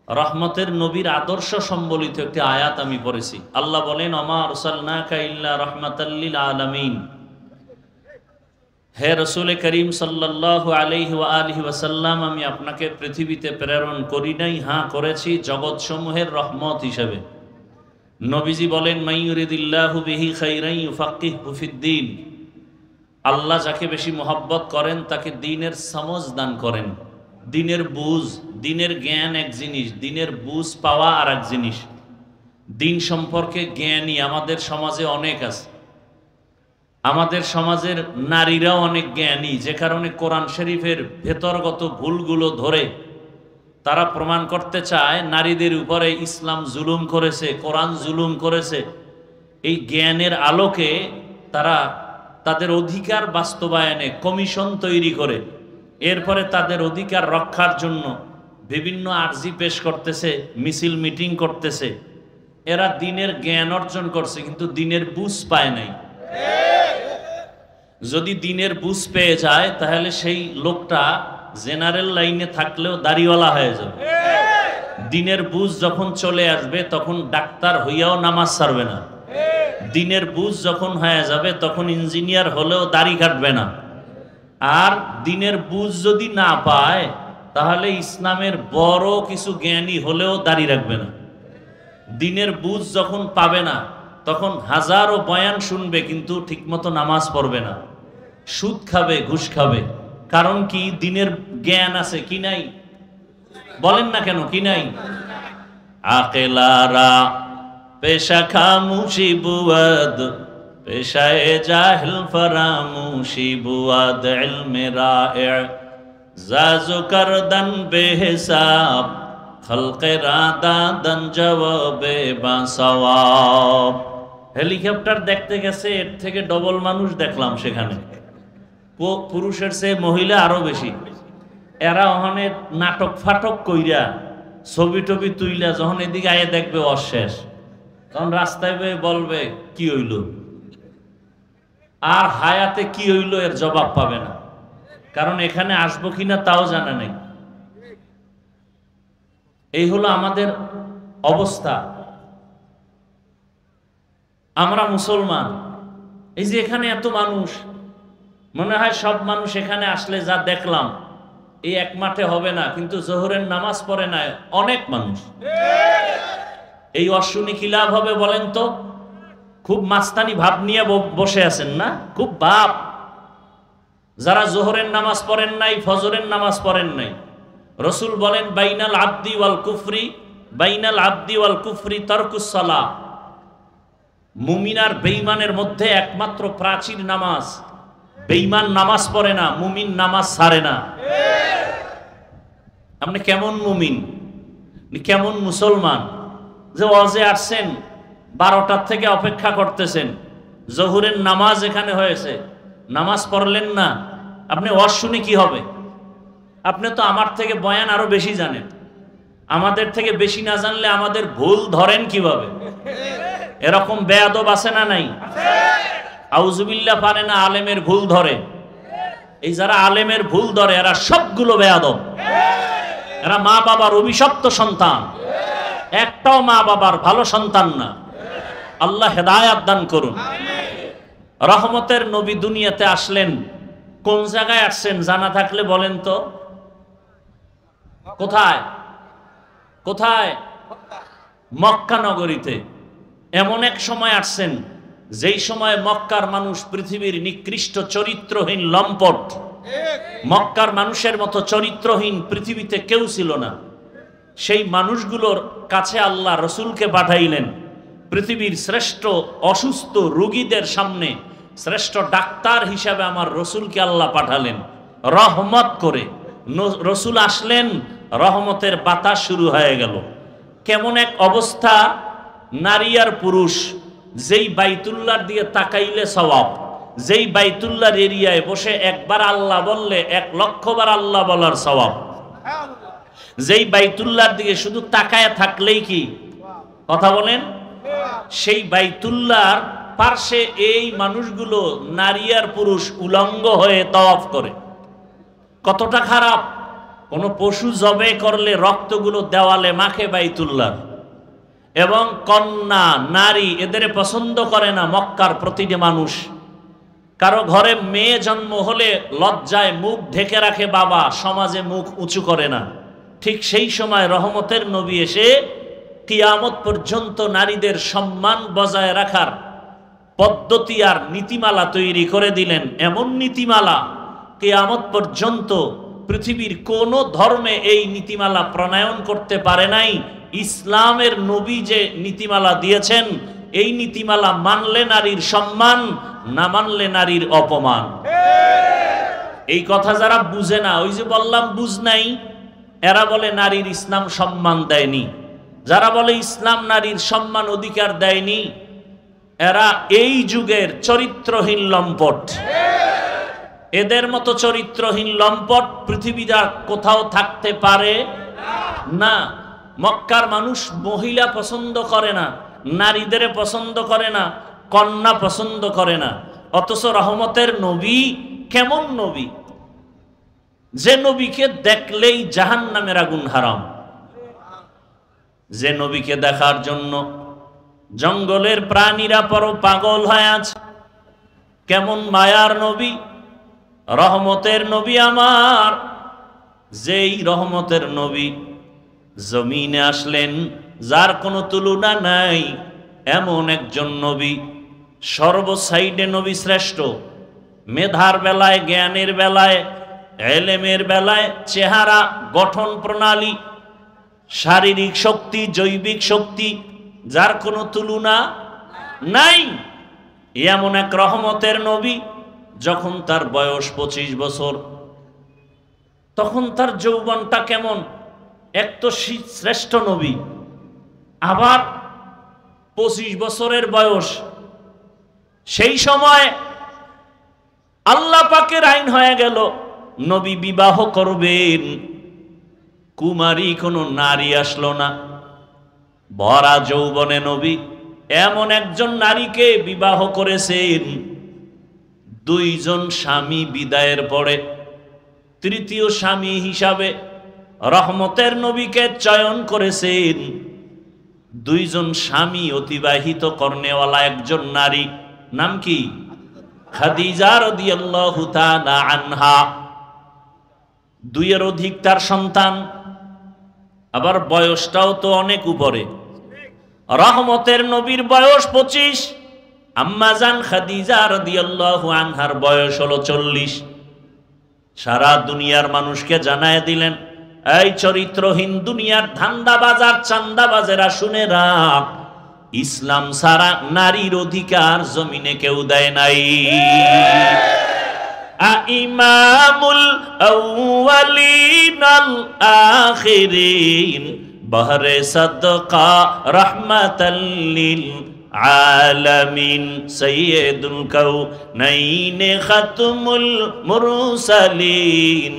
রহমতের নবীর আদর্শ সম্বলিত একটি আয়াত আমি পড়েছি। আল্লাহ বলেন, ওমা আরসালনাকা ইল্লা রাহমাতাল লিল আলামিন। হে রসুল করিম সাল্লাল্লাহু আলাইহি ওয়া আলিহি ওয়াসাল্লাম, আমি আপনাকে পৃথিবীতে প্রেরণ করি নাই, হ্যাঁ করেছি জগৎসমূহের রহমত হিসেবে। নবীজি বলেন, মাইয়ুরিদিল্লাহু বিহি খাইরান ইউফাক্কিহু ফিদ্দীন। আল্লাহ যাকে বেশি মহব্বত করেন তাকে দ্বীনের সমঝ দান করেন। দ্বীনের বুঝ, দ্বীনের জ্ঞান এক জিনিস, দ্বীনের বুঝ পাওয়া আর এক জিনিস। দ্বীন সম্পর্কে জ্ঞানী আমাদের সমাজে অনেক আছে। আমাদের সমাজের নারীরাও অনেক জ্ঞানী, যে কারণে কোরআন শরীফের ভেতরগত ভুলগুলো ধরে তারা প্রমাণ করতে চায় নারীদের উপরে ইসলাম জুলুম করেছে, কোরআন জুলুম করেছে। এই জ্ঞানের আলোকে তারা তাদের অধিকার বাস্তবায়নে কমিশন তৈরি করে এরপরে তাদের অধিকার রক্ষার জন্য বিভিন্ন আর্জি পেশ করতেছে, মিছিল মিটিং করতেছে। এরা দ্বীনের জ্ঞান অর্জন করছে কিন্তু দ্বীনের বুঝ পায় নাই। যদি দ্বীনের বুঝ পেয়ে যায় তাহলে সেই লোকটা জেনারেল লাইনে থাকলেও দাড়িওয়ালা হয়ে যাবে। দ্বীনের বুঝ যখন চলে আসবে তখন ডাক্তার হইয়াও নামাজ ছাড়বে না। দ্বীনের বুঝ যখন হয়ে যাবে তখন ইঞ্জিনিয়ার হলেও দাড়ি কাটবে না। আর দ্বীনের বুঝ যদি না পায় তাহলে ইসলামের বড় কিছু জ্ঞানী হলেও দাড়ি রাখবে না। দ্বীনের বুঝ যখন পাবে না তখন হাজারো বয়ান শুনবে কিন্তু ঠিকমতো নামাজ পড়বে না, সুদ খাবে, ঘুষ খাবে। কারণ কি? দ্বীনের জ্ঞান আছে কি নাই? বলেন না কেন, কি নাই? আকেলারা পেশা খামুশি বুয়াদ, পেশায়ে জাহিল ফরামুশি বুয়াদ, ইলমে রায়ে জাজু করদন বেহিসাব, খলকে রাদাদন জওয়াবে বাসওয়াব। হেলিকপ্টার দেখতে গেছে, এর থেকে ডবল মানুষ দেখলাম সেখানে। পুরুষের চেয়ে মহিলা আরো বেশি। এরা ওখানে নাটক ফাটক কইরা ছবি টবি তুইলা যখন এদিকে আয়ে দেখবে অশেষ, তখন রাস্তায় বলবে কি হইল, আর হায়াতে কি হইল এর জবাব পাবে না, কারণ এখানে আসবো কিনা তাও জানা নেই। এই হলো আমাদের অবস্থা। আমরা মুসলমান, এই যে এখানে এত মানুষ, মনে হয় সব মানুষ এখানে আসলে যা দেখলাম এই এক মাঠে হবে না, কিন্তু জোহরের নামাজ পড়ে না অনেক মানুষ। এই অশুনি কি লাভ হবে বলেন তো? খুব মাস্তানি ভাব নিয়ে বসে আছেন না? খুব ভাব। যারা জোহরের নামাজ পড়েন নাই, ফজরের নামাজ পড়েন নাই, রসুল বলেন বাইনাল আবদি ওয়াল কুফরি, বাইনাল আবদি ওয়াল কুফরি তারকুস সালাহ। মুমিন আর বেঈমানের মধ্যে একমাত্র প্রাচীর নামাজ। বেঈমান নামাজ পড়ে না, মুমিন নামাজ ছাড়ে না। আপনি কেমন মুমিন, কেমন মুসলমান যে ওয়াজে আসছেন 12টার থেকে অপেক্ষা করতেছেন, জোহরের নামাজ এখানে হয়েছে, নামাজ পড়লেন না, আপনি ওয়াজ শুনে কি হবে? আপনি তো আমার থেকে বয়ান আরো বেশি জানেন। আমাদের থেকে বেশি না জানলে আমাদের ভুল ধরেন কিভাবে? এরকম বেয়াদব আছে না নাই? আউযুবিল্লাহ পারে না, আলেমের ভুল ধরে। এই যারা আলেমের ভুল ধরে এরা সবগুলো বেয়াদব। এরা মা বাবার অভিশপ্ত সন্তান, একটাও মা বাবার ভালো সন্তান না। আল্লাহ হেদায়াত দান করুন। রহমতের নবী দুনিয়াতে আসলেন, কোন জায়গায় আসছেন জানা থাকলে বলেন তো? কোথায়? কোথায়? মক্কা নগরীতে। এমন এক সময় আসছেন যেই সময় মক্কার মানুষ পৃথিবীর নিকৃষ্ট চরিত্রহীন লম্পট। মক্কার মানুষের মতো চরিত্রহীন পৃথিবীতে কেউ ছিল না। সেই মানুষগুলোর কাছে আল্লাহ রসুলকে পাঠাইলেন। পৃথিবীর শ্রেষ্ঠ অসুস্থ রোগীদের সামনে শ্রেষ্ঠ ডাক্তার হিসাবে আমার রসুলকে আল্লাহ পাঠালেন রহমত করে। রসুল আসলেন, রহমতের বাতাস শুরু হয়ে গেল। কেমন এক অবস্থা! নারী আর পুরুষ, যেই বাইতুল্লাহর দিয়ে তাকাইলে সওয়াব, যেই বাইতুল্লাহর এরিয়ায় বসে একবার আল্লাহ বললে 1,00,000 বার আল্লাহ বলার সওয়াব, যেই বাইতুল্লাহর দিকে শুধু তাকায় থাকলেই কি কথা বলেন, সেই বাইতুল্লাহর পার্শ্বে এই মানুষগুলো নারী আর পুরুষ উলঙ্গ হয়ে তাওয়াফ করে। কতটা খারাপ! কোনো পশু জবে করলে রক্তগুলো দেওয়ালে মাখে বাইতুল্লাহ, এবং কন্যা নারী এদের পছন্দ করে না মক্কার প্রতিটি মানুষ। কারো ঘরে মেয়ে জন্ম হলে লজ্জায় মুখ ঢেকে রাখে বাবা, সমাজে মুখ উঁচু করে না। ঠিক সেই সময় রহমতের নবী এসে কিয়ামত পর্যন্ত নারীদের সম্মান বজায় রাখার পদ্ধতি আর নীতিমালা তৈরি করে দিলেন। এমন নীতিমালা কিয়ামত পর্যন্ত পৃথিবীর কোন ধর্মে এই নীতিমালা প্রণয়ন করতে পারে নাই। ইসলামের নবী যে নীতিমালা দিয়েছেন, এই নীতিমালা মানলে নারীর সম্মান, না মানলে নারীর অপমান। এই কথা যারা বুঝে না, ওই যে বললাম বুঝ নাই, এরা বলে নারীর ইসলাম সম্মান দেয়নি। যারা বলে ইসলাম নারীর সম্মান অধিকার দেয়নি, এরা এই যুগের চরিত্রহীন লম্পট। এদের মতো চরিত্রহীন লম্পট পৃথিবীতে কোথাও থাকতে পারে না। মক্কার মানুষ মহিলা পছন্দ করে না, নারীদের পছন্দ করে না, কন্যা পছন্দ করে না। অথচ রহমতের নবী কেমন নবী, যে নবীকে দেখলেই জাহান্নামের আগুন হারাম, যে নবীকে দেখার জন্য জঙ্গলের প্রাণীরা পর পাগল হয়ে আছে। কেমন মায়ার নবী, রহমতের নবী আমার। যেই রহমতের নবী জমিনে আসলেন, যার কোনো তুলনা নাই, এমন একজন নবী। সর্বসাইডে নবী শ্রেষ্ঠ, মেধার বেলায়, জ্ঞানের বেলায়, এলেমের বেলায়, চেহারা, গঠন প্রণালী, শারীরিক শক্তি, জৈবিক শক্তি, যার কোনো তুলনা নাই। এমন এক রহমতের নবী, যখন তার বয়স 25 বছর, তখন তার যৌবনটা কেমন। এক তো শ্রেষ্ঠ নবী, আবার 25 বছরের বয়স। সেই সময় আল্লাহ পাকের আইন হয়ে গেল, নবী বিবাহ করবেন। কুমারী কোনো নারী আসলো না, ভরা যৌবনে নবী এমন একজন নারীকে বিবাহ করেছেন। 2 জন স্বামী বিদায়ের পরে তৃতীয় স্বামী হিসাবে রহমতের নবীকে চয়ন করেছেন। 2 জন স্বামী অতিবাহিত করনেওয়ালা একজন নারী, নাম কি? খাদিজা রাদিয়াল্লাহু তাআলা আনহা। 2 এর অধিক তার সন্তান, আবার বয়সটাও তো অনেক উপরে। রহমতের নবীর বয়স 25, আম্মাজান খাদিজা রাদিয়াল্লাহু আনহার বয়স হলো 40। সারা দুনিয়ার মানুষকে জানায় দিলেন, এই চরিত্রহীন দুনিয়ার ধান্দাবাজার চান্দাবাজেরা শুনে রাখ, ইসলাম সারা নারীর অধিকার জমিনে কেউ দেয় নাই। ইমামুল আউয়ালিন আল আখিরিন বহরে সাদকা রাহমাতাল লিল আলামিন সাইয়্যিদুল কাউনাইন খাতমুল মুরসালিন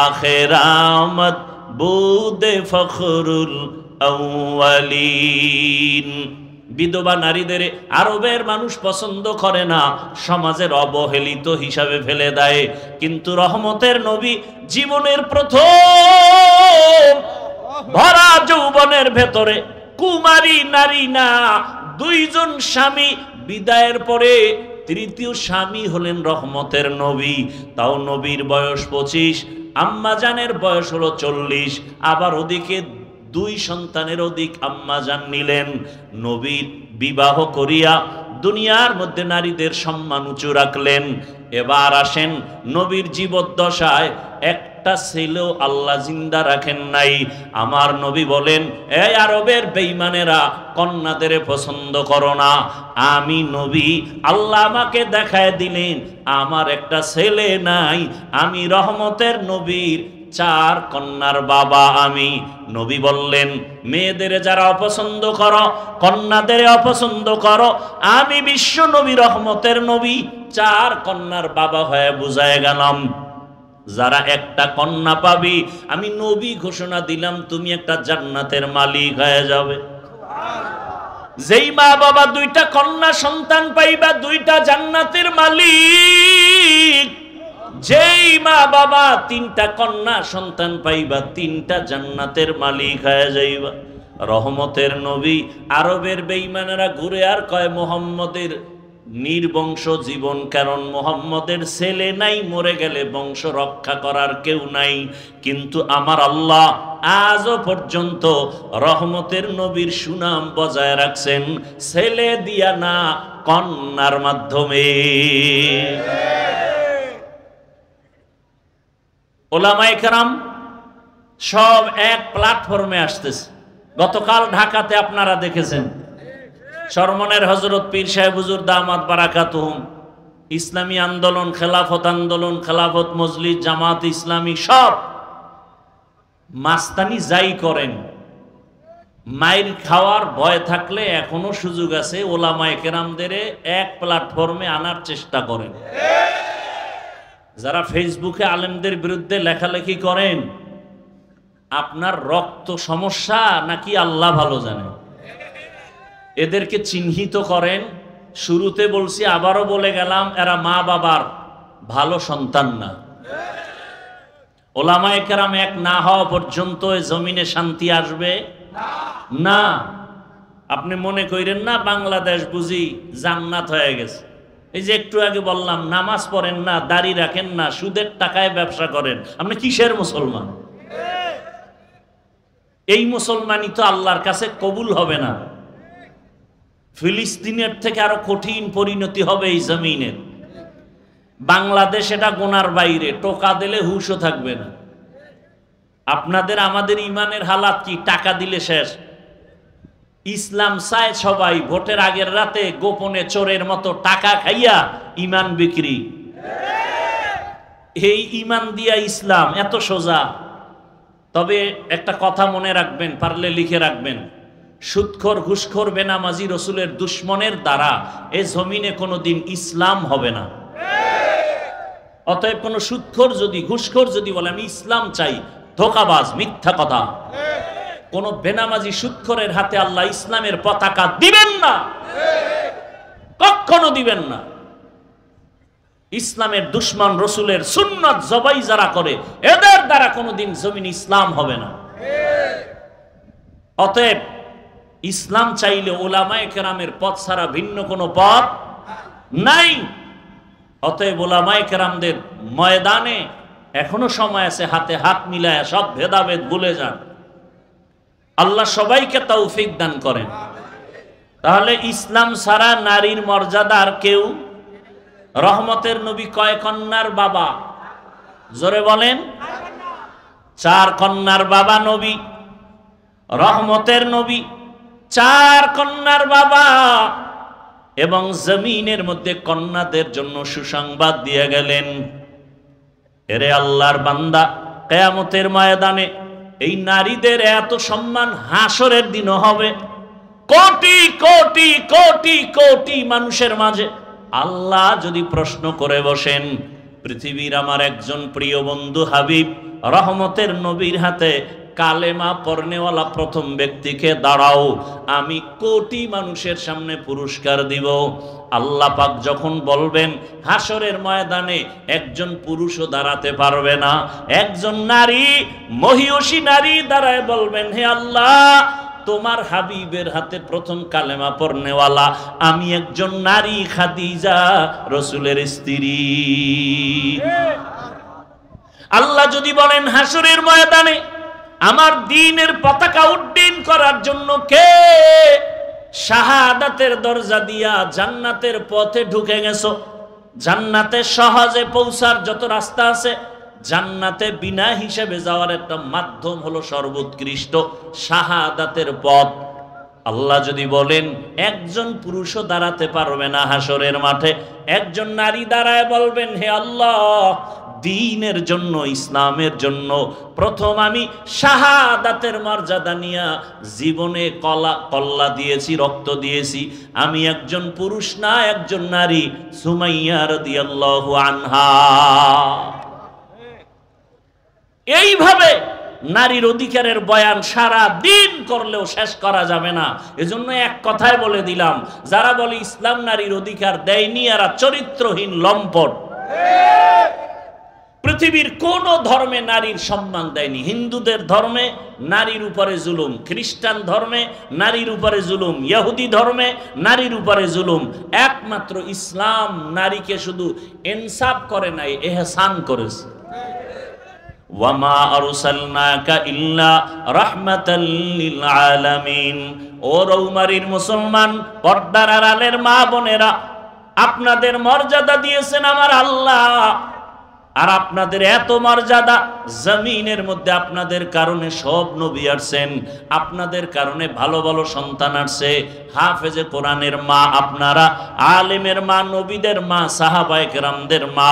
আখির আমদ বুদে ফখরুল আউয়ালিন। বিধবা নারীদের আরবের মানুষ পছন্দ করে না, সমাজের অবহেলিত হিসাবে ফেলে দেয়। কিন্তু রহমতের নবী জীবনের প্রথম ভরা যৌবনের ভেতরে কুমারী নারী না, 2 জন স্বামী বিদায়ের পরে তৃতীয় স্বামী হলেন রহমতের নবী। তাও নবীর বয়স 25, আম্মাজানের বয়স হলো 40। আবার ওদিকে 2 সন্তানের অধিক আম্মাজান নিলেন। নবীর বিবাহ করিয়া দুনিয়ার মধ্যে নারীদের সম্মান উঁচু রাখলেন। এবার আসেন, নবীর জীবদ্দশায় একটা ছেলেও আল্লাহ জিন্দা রাখেন নাই। আমার নবী বলেন, এই আরবের বেঈমানেরা কন্যাদের পছন্দ করো না, আমি নবী আল্লাহ আমাকে দেখায় দিলেন আমার একটা ছেলে নাই, আমি রহমতের নবীর 4 কন্যার বাবা আমি। নবী বললেন, মেয়েদের যারা অপছন্দ করো, কন্যাদের অপছন্দ করো, আমি বিশ্ব নবী রহমতের নবী 4 কন্যার বাবা হয়ে বুঝায় গেলাম। যারা একটা কন্যা পাবি, আমি নবী ঘোষণা দিলাম তুমি একটা জান্নাতের মালিক হয়ে যাবে। যেই মা বাবা 2টা কন্যা সন্তান পাইবা, 2টা জান্নাতের মালিক। যেই মা বাবা তিনটা কন্যা সন্তান পাইবা, তিনটা জান্নাতের মালিক হয়ে যাইবা। রহমতের নবী, আরবের বেঈমানেরা ঘুরে আর কয় মোহাম্মদের নির্বংশ জীবন, কারণ মোহাম্মদের ছেলে নাই, মরে গেলে বংশ রক্ষা করার কেউ নাই। কিন্তু আমার আল্লাহ আজও পর্যন্ত রহমতের নবীর সুনাম বজায় রাখছেন, ছেলে দিয়া না, কন্যার মাধ্যমে। ওলামায়ে কেরাম সব এক প্ল্যাটফর্মে আসতেছে। গতকাল ঢাকাতে আপনারা দেখেছেন শরমনের হযরত পীর সাহেব হুজুর দামাত বারাকাতুহুম, ইসলামী আন্দোলন, খেলাফত আন্দোলন, খেলাফত মজলিস, জামাত ইসলামী সব মাস্তানি যাই করেন, মাইর খাওয়ার ভয় থাকলে এখনো সুযোগ আছে, ওলামায়ে কেরামদের এক প্ল্যাটফর্মে আনার চেষ্টা করেন। যারা ফেসবুকে আলেমদের বিরুদ্ধে লেখালেখি করেন, আপনার রক্ত সমস্যা নাকি আল্লাহ ভালো জানে, এদেরকে চিহ্নিত করেন। শুরুতে বলছি, আবারও বলে গেলাম, এরা মা বাবার ভালো সন্তান না। ওলামায়ে কেরাম এক না হওয়া পর্যন্ত এ জমিনে শান্তি আসবে না। আপনি মনে করেন না বাংলাদেশ বুঝি জান্নাত হয়ে গেছে। এই যে একটু আগে বললাম, নামাজ পড়েন না, দাড়ি রাখেন না, সুদের টাকায় ব্যবসা করেন, আপনি কিসের মুসলমান? এই মুসলমানই তো আল্লাহর কাছে কবুল হবে না। ফিলিস্তিনের থেকে আরো কঠিন পরিণতি হবে এই জমিনের। বাংলাদেশ এটা গোনার বাইরে, টোকা দিলে হুঁশও থাকবে না। আপনাদের আমাদের ইমানের হালাত কি? টাকা দিলে শেষ। ইসলাম চায় সবাই ভোটের আগের রাতে গোপনে চোরের মতো টাকা খাইয়া ইমান বিক্রি। এই ইমান দিয়া ইসলাম এত সোজা। তবে একটা কথা মনে রাখবেন, পারলে লিখে রাখবেন, সুদখোর, ঘুষখোর, বেনামাজি রসুলের দুশ্মনের দ্বারা এ জমিনে কোনোদিন ইসলাম হবে না। অতএব কোন সুদখোর যদি, ঘুষখোর যদি বলে আমি ইসলাম চাই, ধোঁকাবাজ, মিথ্যা কথা। কোন বেনামাজি সুদখোরের হাতে আল্লাহ ইসলামের পতাকা দিবেন না, কখনো দিবেন না। ইসলামের দুশ্মন, রসুলের সুন্নাত জবাই যারা করে, এদের দ্বারা কোনোদিন জমিন ইসলাম হবে না। অতএব ইসলাম চাইলে ওলামায়ে কেরামের পথ ছাড়া ভিন্ন কোনো পথ নাই। অতএব ওলামায়ে কেরামদের ময়দানে এখনো সময় আছে, হাতে হাত মিলায় সব ভেদাভেদ ভুলে যান। আল্লাহ সবাইকে তৌফিক দান করেন। তাহলে ইসলাম ছাড়া নারীর মর্যাদা আর কেউ। রহমতের নবী কয় কন্যার বাবা? জোরে বলেন। 4 কন্যার বাবা নবী। রহমতের নবী 4 কন্যার বাবা, এবং জমিনের মধ্যে কন্যাদের জন্য সুসংবাদ দিয়ে গেলেন, এরে আল্লাহর বান্দা, কিয়ামতের ময়দানে এই নারীদের এত সম্মান হাসরের দিনও হবে। কোটি কোটি কোটি কোটি মানুষের মাঝে আল্লাহ যদি প্রশ্ন করে বসেন, পৃথিবীর আমার একজন প্রিয় বন্ধু হাবিব রহমতের নবীর হাতে কালেমা পড়নেওয়ালা প্রথম ব্যক্তিকে দাঁড়াও, আমি কোটি মানুষের সামনে পুরস্কার দিব। আল্লাহ পাক যখন বলবেন, হাসরের ময়দানে একজন পুরুষও দাঁড়াতে পারবে না, একজন নারী, মহিয়সী নারী দাঁড়ায় বলবেন, হে আল্লাহ, তোমার হাবিবের হাতে প্রথম কালেমা পড়নেওয়ালা আমি একজন নারী, খাদিজা রাসূলের স্ত্রী। আল্লাহ যদি বলেন, হাসরের ময়দানে আমার দ্বীনের পতাকা উড্ডীন করার জন্য কে শাহাদাতের দরজা দিয়া জান্নাতের পথে ঢুকে গেছো, জান্নাতে সহজে পৌঁছার যত রাস্তা আছে, জান্নাতে বিনা হিসেবে যাওয়ার একটা মাধ্যম হলো সর্বোৎকৃষ্ট শাহাদাতের পথ। আল্লাহ যদি বলেন একজন পুরুষও দাঁড়াতে পারবে না হাসরের মাঠে, একজন নারী দাঁড়ায় বলবেন, হে আল্লাহ, দ্বীনের জন্য, ইসলামের জন্য প্রথম আমি শাহাদাতের মর্যাদা নিয়া জীবনে কল্লা দিয়েছি, রক্ত দিয়েছি, আমি একজন পুরুষ না, একজন নারী, সুমাইয়া রাদিয়াল্লাহু আনহা। এইভাবে নারীর অধিকারের বয়ান সারা দিন করলেও শেষ করা যাবে না। এজন্য এক কথায় বলে দিলাম, যারা বলে ইসলাম নারীর অধিকার দেয়নি, এরা চরিত্রহীন লম্পট। পৃথিবীর কোন ধর্মে নারীর সম্মান দেয়নি। হিন্দুদের ধর্মে নারীর উপরে জুলুম, খ্রিস্টান ধর্মে নারীর উপরে জুলুম, ইহুদি ধর্মে নারীর উপরে জুলুম। একমাত্র ইসলাম নারীকে শুধু ইনসাফ করে নাই, ইহসান করেছে। ওয়ামা আরসালনাকা ইল্লা রাহমাতাল লিল আলামিন। ও রৌমারীর মুসলমান, পর্দার আড়ালের মা বোনেরা, আপনাদের মর্যাদা দিয়েছেন আমার আল্লাহ। আর আপনাদের এত মর্যাদা, জমিনের মধ্যে আপনাদের কারণে সব নবী আসছেন, আপনাদের কারণে ভালো ভালো সন্তান আসছে। হাফেজে কোরআনের মা আপনারা, আলেমের মা, নবীদের মা, সাহাবায়ে কেরামদের মা।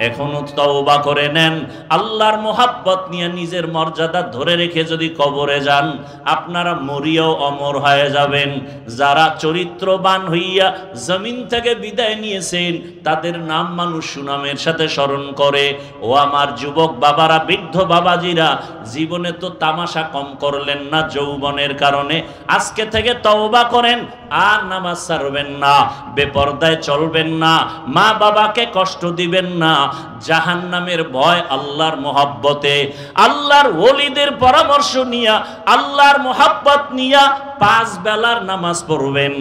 এখনো তওবা করে নেন, আল্লাহর মোহাব্বত নিয়ে নিজের মর্যাদা ধরে রেখে যদি কবরে যান, আপনারা মরিয়াও অমর হয়ে যাবেন। যারা চরিত্রবান হইয়া জমিন থেকে বিদায় নিয়েছেন, তাদের নাম মানুষ সুনামের সাথে স্মরণ করে। ও আমার যুবক বাবারা, বৃদ্ধ বাবাজিরা, জীবনে তো তামাশা কম করলেন না যৌবনের কারণে। আজকে থেকে তওবা করেন, আর নামাজ ছাড়বেন না, বেপরদায় চলবেন না, মা বাবাকে কষ্ট দিবেন না। জাহান্নামের ভয় আল্লাহর মোহাব্বতে, আল্লাহর ওলিদের পরামর্শ নিয়া, আল্লাহর মোহাব্বত নিয়া 5 বেলার নামাজ পড়বেন।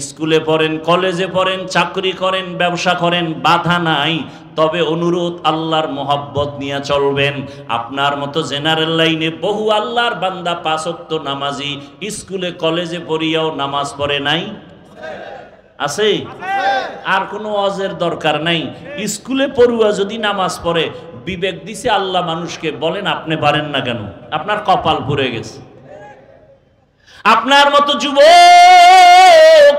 স্কুলে পড়েন, কলেজে পড়েন, চাকরি করেন, ব্যবসা করেন, বাধা নাই। তবে অনুরোধ, আল্লাহর মোহাব্বত নিয়ে চলবেন। আপনার মতো জেনারেল লাইনে বহু আল্লাহর বান্দা 5 ওয়াক্ত নামাজি, স্কুলে কলেজে পড়িয়াও নামাজ পড়ে নাই, আছে? আর কোনো ওয়াজের দরকার নাই। স্কুলে পড়ুয়া যদি নামাজ পড়ে, বিবেক দিছে আল্লাহ মানুষকে, বলেন আপনি পারেন না কেন? আপনার কপাল পুড়ে গেছে। আপনার মতো যুবক,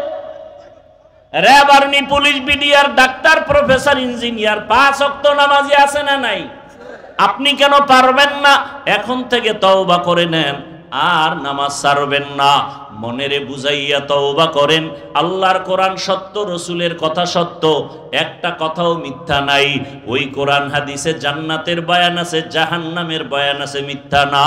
RAB, army, police, BDR, doctor, professor, engineer 5 ওয়াক্ত নামাজি আছে না নাই? আপনি কেন পারবেন না? এখন থেকে তওবা করে নেন, আর নামাজ ছাড়বেন না। মনেরে বুঝাইয়া তওবা করেন। আল্লাহর কোরআন সত্য, রসুলের কথা সত্য, একটা কথাও মিথ্যা নাই। ওই কোরআন হাদিসে জান্নাতের বয়ান আছে, জাহান্নামের বয়ান আছে, মিথ্যা না।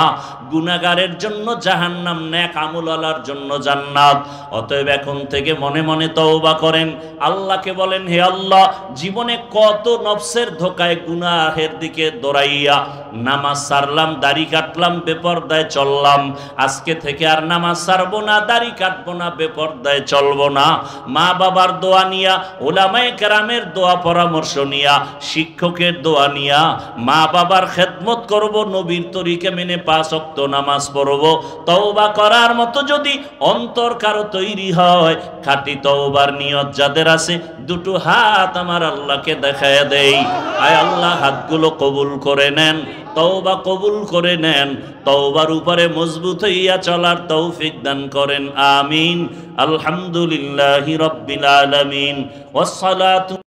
গুনাহগারের জন্য জাহান্নাম, নেক আমলওয়ালার জন্য জান্নাত। অতএব এখন থেকে মনে মনে তওবা করেন। আল্লাহকে বলেন, হে আল্লাহ, জীবনে কত নফসের ধোকায় গুনাহের দিকে দৌড়াইয়া নামাজ ছাড়লাম, দাড়ি কাটলাম, বেপরদায় চললাম। আজকে থেকে আর নামাজ ছাড়বো না, দাড়ি কাটবো না, বেপরদায় চলবো না। মা বাবার দোয়া নিয়া, উলামায়ে কেরামের দোয়া পরামর্শ নিয়া, শিক্ষকের দোয়া নিয়া মা বাবার খেদমত করব, নবীর তরিকা মেনে 5 ওয়াক্ত নামাজ পড়ব। তওবা করার মতো যদি অন্তর কারো তৈরি হয়, খাঁটি তওবার নিয়ত যাদের আছে, দুটো হাত আমার আল্লাহকে দেখায় দেই। আয় আল্লাহ, হাতগুলো কবুল করে নেন, তওবা কবুল করে নেন, তওবার উপরে মজবুত হইয়া চলার তৌফিক দান করেন। আমিন। আলহামদুলিল্লাহি রাব্বিল আলামিন। ওয়াসসালাতু